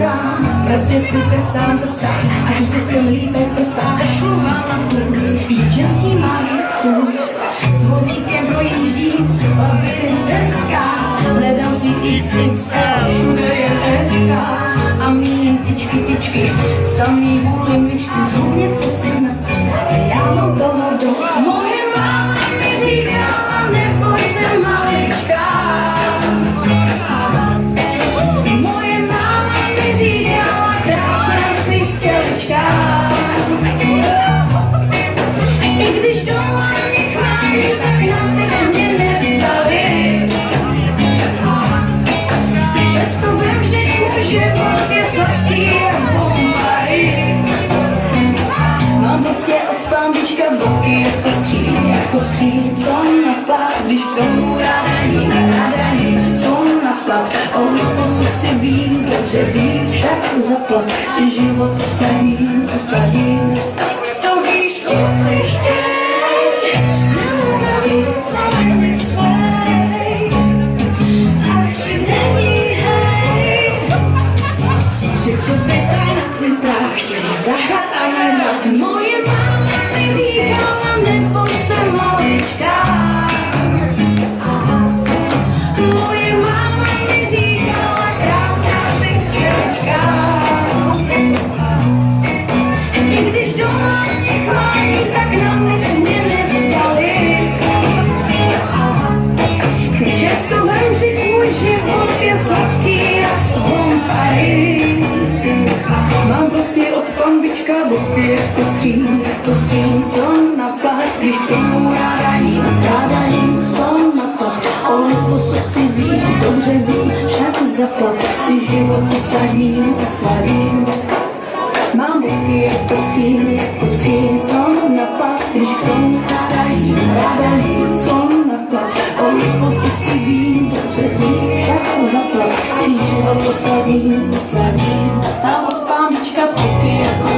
říkám, prostě si trsám, až vzduchem lítaj prsa, kašlu vám na puls, že ženský má být kurz. S vozíkem projíždím labirint deska, hledám svý XXL, všude je SK. A míním tyčky, samý bulimičky, zhubněte si na kus, já mám toho dost. Moje máma mi říkala, neboj se malička. Moje máma mi říkala, krásná si celička. I když doma mě chválí, tak na bys mě nevzali. Před to vím, že můj život je sladký a bombary. Mám prostě od pambička boky jako skříň, co napad, když k tomu ráda jím, co napad. O hluposu chci vím, dobře vím, však zaplat si život osladím. To víš, kluci chtěj, na noc navíc a nemyslej, ať není hej. Přece pytaj na tvůj práh, chtěli zahrát a jmenat. Moje máma mi říkala, neboj se malička. Moje máma mi říkala, krásná si celička. I když doma mě chválí, tak na mis mě nevzali. Často vem, že můj život je sladký a bombary. Mám prostě od pambička boky jako skříň, co napad, když k tomu ráda jím, co napad. O hluposu chci vím, dobře vím, však zaplat si život osladím. Mám boky jako skříň, co napad, když k tomu ráda jím, co napad. O hluposu chci vím, dobře vím, však zaplat si život osladím. Mám od pambička boky jako